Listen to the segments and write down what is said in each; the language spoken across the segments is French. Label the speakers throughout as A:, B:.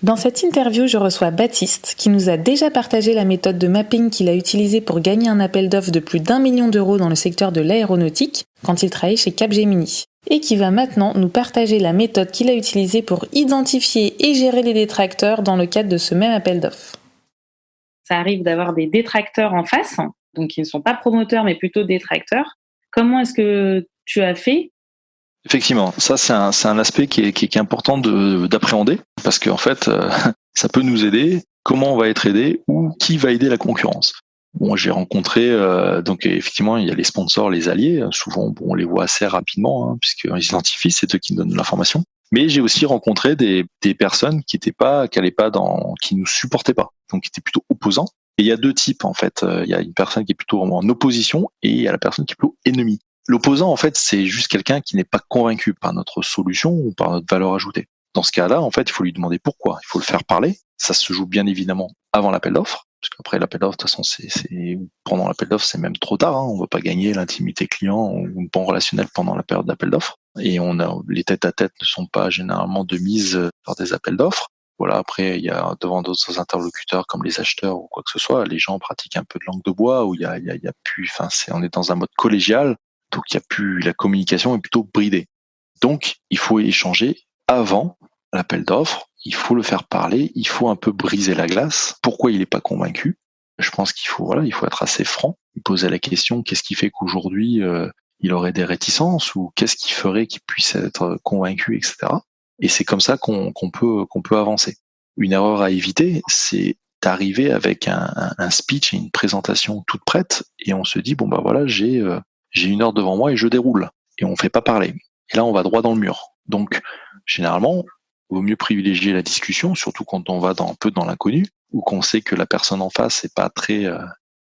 A: Dans cette interview, je reçois Baptiste, qui nous a déjà partagé la méthode de mapping qu'il a utilisée pour gagner un appel d'offres de plus d'1 million d'euros dans le secteur de l'aéronautique, quand il travaillait chez Capgemini. Et qui va maintenant nous partager la méthode qu'il a utilisée pour identifier et gérer les détracteurs dans le cadre de ce même appel d'offres. Ça arrive d'avoir des détracteurs en face, donc qui ne sont pas promoteurs mais plutôt détracteurs. Comment est-ce que tu as fait?
B: Effectivement, ça c'est un aspect qui est important d'appréhender parce qu'en fait ça peut nous aider. Comment on va être aidé ou qui va aider la concurrence? Bon, j'ai rencontré donc effectivement il y a les sponsors, les alliés. Souvent on les voit assez rapidement puisqu'ils identifient, c'est eux qui nous donnent l'information. Mais j'ai aussi rencontré des personnes qui nous supportaient pas, donc qui étaient plutôt opposants. Et il y a deux types en fait. Il y a une personne qui est plutôt en opposition et il y a la personne qui est plutôt ennemie. L'opposant, en fait, c'est juste quelqu'un qui n'est pas convaincu par notre solution ou par notre valeur ajoutée. Dans ce cas-là, en fait, il faut lui demander pourquoi. Il faut le faire parler. Ça se joue bien évidemment avant l'appel d'offres, parce qu'après l'appel d'offres, de toute façon, pendant l'appel d'offres, c'est même trop tard. On ne va pas gagner l'intimité client ou le bon relationnel pendant la période d'appel d'offres. Et les tête-à-tête ne sont pas généralement de mise lors des appels d'offres. Voilà, après, il y a devant d'autres interlocuteurs comme les acheteurs ou quoi que ce soit, les gens pratiquent un peu de langue de bois où on est dans un mode collégial. Donc la communication est plutôt bridée. Donc il faut échanger avant l'appel d'offres, il faut le faire parler, il faut un peu briser la glace. Pourquoi il n'est pas convaincu? Je pense qu'il faut être assez franc, poser la question qu'est-ce qui fait qu'aujourd'hui il aurait des réticences ou qu'est-ce qui ferait qu'il puisse être convaincu, etc. Et c'est comme ça qu'on peut avancer. Une erreur à éviter, c'est d'arriver avec un speech et une présentation toute prête et on se dit bon bah voilà j'ai 1 heure devant moi et je déroule. Et on ne fait pas parler. Et là, on va droit dans le mur. Donc, généralement, il vaut mieux privilégier la discussion, surtout quand on va un peu dans l'inconnu, ou qu'on sait que la personne en face n'est pas très,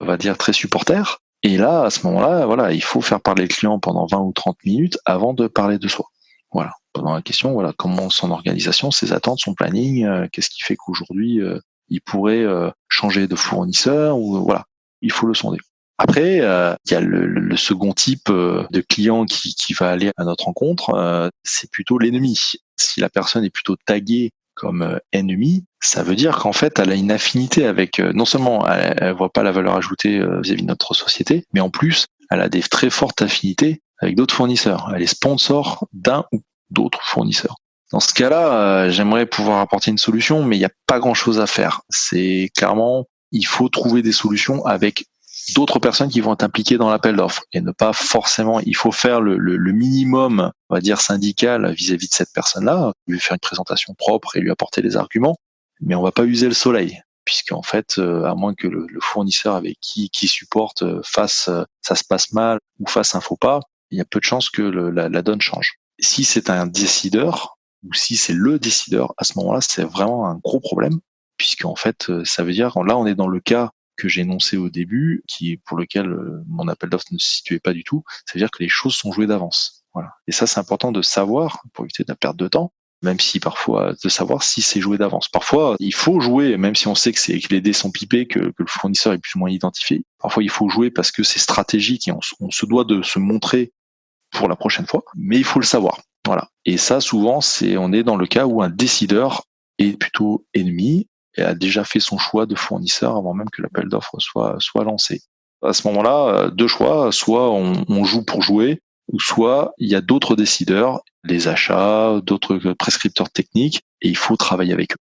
B: on va dire, très supporter. Et là, à ce moment-là, voilà, il faut faire parler le client pendant 20 ou 30 minutes avant de parler de soi. Voilà. Pendant la question, voilà, comment son organisation, ses attentes, son planning, qu'est-ce qui fait qu'aujourd'hui, il pourrait changer de fournisseur, ou voilà. Il faut le sonder. Après, il y a le second type de client qui va aller à notre rencontre, c'est plutôt l'ennemi. Si la personne est plutôt taguée comme ennemi, ça veut dire qu'en fait, elle a une affinité avec, non seulement elle voit pas la valeur ajoutée vis-à-vis de notre société, mais en plus, elle a des très fortes affinités avec d'autres fournisseurs. Elle est sponsor d'un ou d'autres fournisseurs. Dans ce cas-là, j'aimerais pouvoir apporter une solution, mais il n'y a pas grand-chose à faire. C'est clairement, il faut trouver des solutions avec d'autres personnes qui vont être impliquées dans l'appel d'offres et ne pas forcément, il faut faire le minimum, on va dire syndical vis-à-vis de cette personne-là, lui faire une présentation propre et lui apporter des arguments, mais on va pas user le soleil, puisqu'en fait, à moins que le fournisseur avec qui supporte ça se passe mal ou fasse un faux pas, il y a peu de chances que la donne change. Si c'est un décideur ou si c'est le décideur, à ce moment-là, c'est vraiment un gros problème, puisqu'en fait, ça veut dire, là, on est dans le cas que j'ai énoncé au début, pour lequel mon appel d'offres ne se situait pas du tout, ça veut dire que les choses sont jouées d'avance. Voilà. Et ça, c'est important de savoir, pour éviter de la perte de temps, même si parfois, de savoir si c'est joué d'avance. Parfois, il faut jouer, même si on sait que les dés sont pipés, que le fournisseur est plus ou moins identifié. Parfois, il faut jouer parce que c'est stratégique et on se doit de se montrer pour la prochaine fois, mais il faut le savoir. Voilà. Et ça, souvent, on est dans le cas où un décideur est plutôt ennemi et a déjà fait son choix de fournisseur avant même que l'appel d'offres soit lancé. À ce moment-là, deux choix, soit on joue pour jouer, ou soit il y a d'autres décideurs, les achats, d'autres prescripteurs techniques, et il faut travailler avec eux.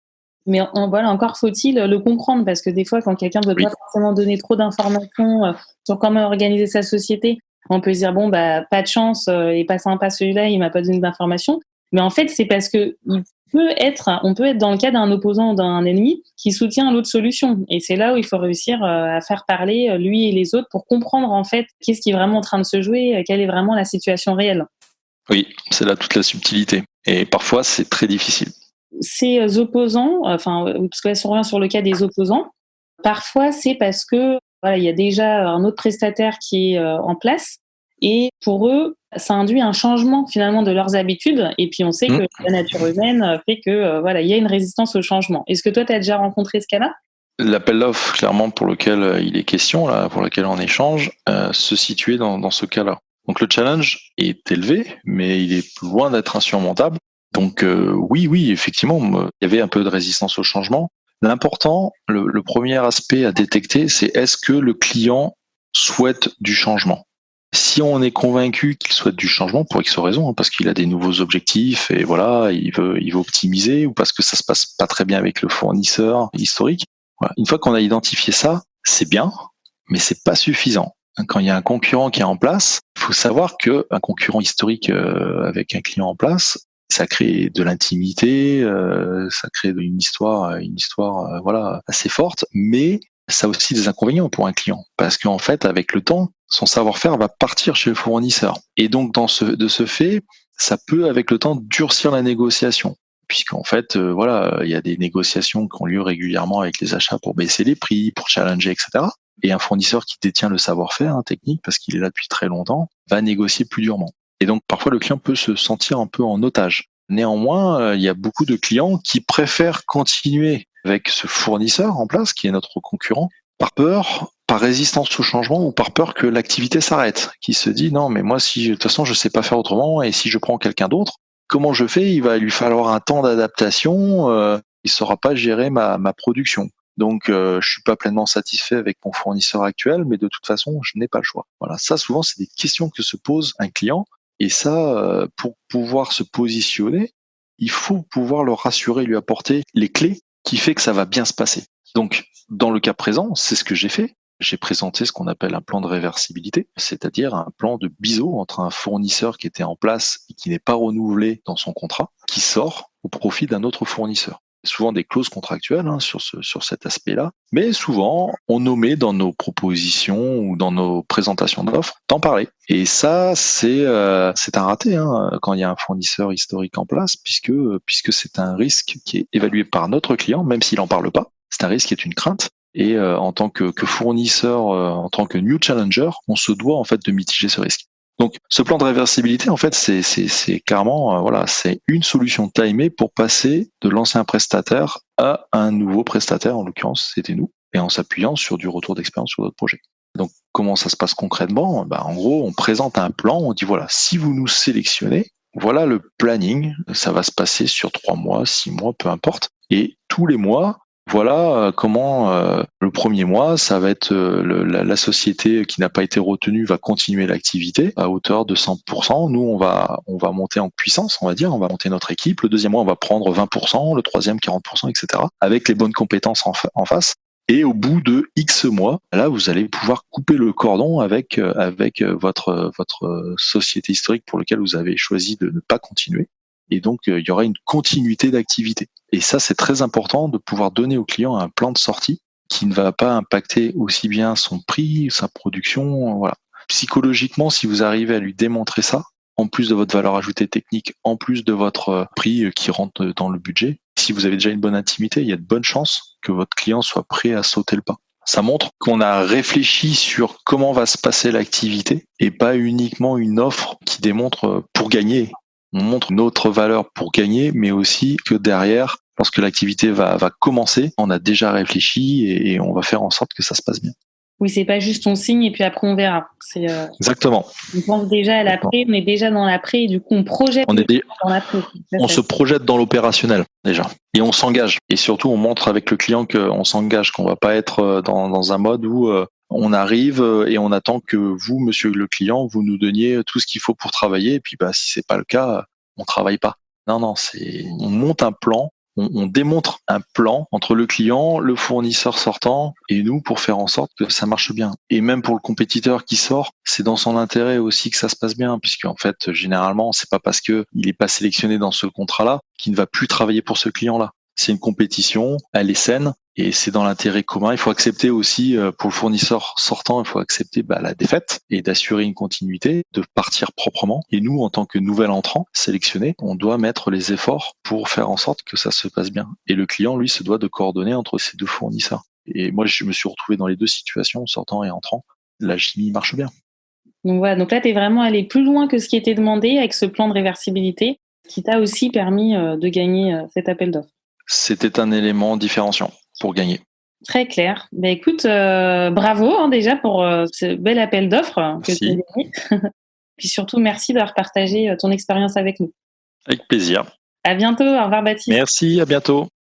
A: Mais voilà, encore faut-il le comprendre, parce que des fois, quand quelqu'un ne veut pas forcément donner trop d'informations sur comment organiser sa société, on peut se dire, bon, bah, pas de chance, il est pas sympa celui-là, il m'a pas donné d'informations. Mais en fait, c'est parce que on peut être dans le cas d'un opposant ou d'un ennemi qui soutient l'autre solution. Et c'est là où il faut réussir à faire parler lui et les autres pour comprendre, en fait, qu'est-ce qui est vraiment en train de se jouer, quelle est vraiment la situation réelle.
B: Oui, c'est là toute la subtilité. Et parfois, c'est très difficile.
A: Ces opposants, parce que là, si on revient sur le cas des opposants, parfois c'est parce que voilà, il y a déjà un autre prestataire qui est en place, et pour eux, ça induit un changement finalement de leurs habitudes. Et puis on sait que la nature humaine fait que voilà, il y a une résistance au changement. Est-ce que toi, tu as déjà rencontré ce cas-là?
B: L'appel d'offres, clairement, pour lequel il est question, là, pour lequel on échange, se situait dans ce cas-là. Donc le challenge est élevé, mais il est loin d'être insurmontable. Donc oui, effectivement, il y avait un peu de résistance au changement. L'important, le premier aspect à détecter, c'est est-ce que le client souhaite du changement. Si on est convaincu qu'il souhaite du changement pour X raisons, hein, parce qu'il a des nouveaux objectifs et voilà, il veut optimiser, ou parce que ça se passe pas très bien avec le fournisseur historique. Voilà. Une fois qu'on a identifié ça, c'est bien, mais c'est pas suffisant. Quand il y a un concurrent qui est en place, il faut savoir que un concurrent historique avec un client en place, ça crée de l'intimité, ça crée une histoire voilà assez forte, mais ça a aussi des inconvénients pour un client, parce qu'en fait, avec le temps, son savoir-faire va partir chez le fournisseur. Et donc, de ce fait, ça peut, avec le temps, durcir la négociation. Puisqu'en fait, voilà, il y a des négociations qui ont lieu régulièrement avec les achats pour baisser les prix, pour challenger, etc. Et un fournisseur qui détient le savoir-faire technique, parce qu'il est là depuis très longtemps, va négocier plus durement. Et donc, parfois, le client peut se sentir un peu en otage. Néanmoins, il y a beaucoup de clients qui préfèrent continuer avec ce fournisseur en place, qui est notre concurrent, par peur, par résistance au changement ou par peur que l'activité s'arrête, qui se dit non, mais moi, si de toute façon, je sais pas faire autrement, et si je prends quelqu'un d'autre, comment je fais? Il va lui falloir un temps d'adaptation, il saura pas gérer ma production. Donc, je suis pas pleinement satisfait avec mon fournisseur actuel, mais de toute façon, je n'ai pas le choix. Voilà, ça, souvent, c'est des questions que se pose un client, et ça, pour pouvoir se positionner, il faut pouvoir le rassurer, lui apporter les clés qui fait que ça va bien se passer. Donc, dans le cas présent, c'est ce que j'ai fait. J'ai présenté ce qu'on appelle un plan de réversibilité, c'est-à-dire un plan de biseau entre un fournisseur qui était en place et qui n'est pas renouvelé dans son contrat, qui sort au profit d'un autre fournisseur. Souvent des clauses contractuelles sur cet aspect-là, mais souvent on omet dans nos propositions ou dans nos présentations d'offres d'en parler. Et ça, c'est un raté quand il y a un fournisseur historique en place, puisque c'est un risque qui est évalué par notre client, même s'il en parle pas. C'est un risque qui est une crainte. Et en tant que fournisseur, en tant que new challenger, on se doit en fait de mitiger ce risque. Donc, ce plan de réversibilité, en fait, c'est clairement, voilà, c'est une solution timée pour passer de l'ancien prestataire à un nouveau prestataire. En l'occurrence, c'était nous, et en s'appuyant sur du retour d'expérience sur d'autres projets. Donc, comment ça se passe concrètement? En gros, on présente un plan, on dit voilà, si vous nous sélectionnez, voilà le planning. Ça va se passer sur 3 mois, 6 mois, peu importe. Et tous les mois, voilà comment le premier mois, ça va être la société qui n'a pas été retenue va continuer l'activité à hauteur de 100%. Nous, on va monter en puissance, on va dire, on va monter notre équipe. Le deuxième mois, on va prendre 20%, le troisième 40%, etc. avec les bonnes compétences en face. Et au bout de X mois, là, vous allez pouvoir couper le cordon avec votre société historique pour laquelle vous avez choisi de ne pas continuer. Et donc, il y aura une continuité d'activité. Et ça, c'est très important de pouvoir donner au client un plan de sortie qui ne va pas impacter aussi bien son prix, sa production. Voilà. Psychologiquement, si vous arrivez à lui démontrer ça, en plus de votre valeur ajoutée technique, en plus de votre prix qui rentre dans le budget, si vous avez déjà une bonne intimité, il y a de bonnes chances que votre client soit prêt à sauter le pas. Ça montre qu'on a réfléchi sur comment va se passer l'activité et pas uniquement une offre qui démontre pour gagner. On montre notre valeur pour gagner, mais aussi que derrière, lorsque l'activité va commencer, on a déjà réfléchi et on va faire en sorte que ça se passe bien.
A: Oui, c'est pas juste on signe et puis après on verra.
B: Exactement.
A: On pense déjà à l'après, on est déjà dans l'après et du coup on projette dans l'après.
B: On se projette dans l'opérationnel déjà et on s'engage. Et surtout, on montre avec le client qu'on s'engage, qu'on va pas être dans un mode où on arrive et on attend que vous, monsieur le client, vous nous donniez tout ce qu'il faut pour travailler. Et puis, si c'est pas le cas, on travaille pas. Non, on monte un plan, on démontre un plan entre le client, le fournisseur sortant et nous pour faire en sorte que ça marche bien. Et même pour le compétiteur qui sort, c'est dans son intérêt aussi que ça se passe bien, puisque en fait, généralement, c'est pas parce que il est pas sélectionné dans ce contrat-là qu'il ne va plus travailler pour ce client-là. C'est une compétition, elle est saine et c'est dans l'intérêt commun. Il faut accepter aussi, pour le fournisseur sortant, il faut accepter la défaite et d'assurer une continuité, de partir proprement. Et nous, en tant que nouvel entrant sélectionné, on doit mettre les efforts pour faire en sorte que ça se passe bien. Et le client, lui, se doit de coordonner entre ces deux fournisseurs. Et moi, je me suis retrouvé dans les deux situations, sortant et entrant. La chimie marche bien.
A: Donc voilà, donc là, tu es vraiment allé plus loin que ce qui était demandé avec ce plan de réversibilité, qui t'a aussi permis de gagner cet appel d'offres.
B: C'était un élément différenciant pour gagner.
A: Très clair. Écoute, bravo déjà pour ce bel appel d'offres que tu as gagné. Puis surtout, merci d'avoir partagé ton expérience avec nous.
B: Avec plaisir.
A: À bientôt. Au revoir, Baptiste.
B: Merci, à bientôt.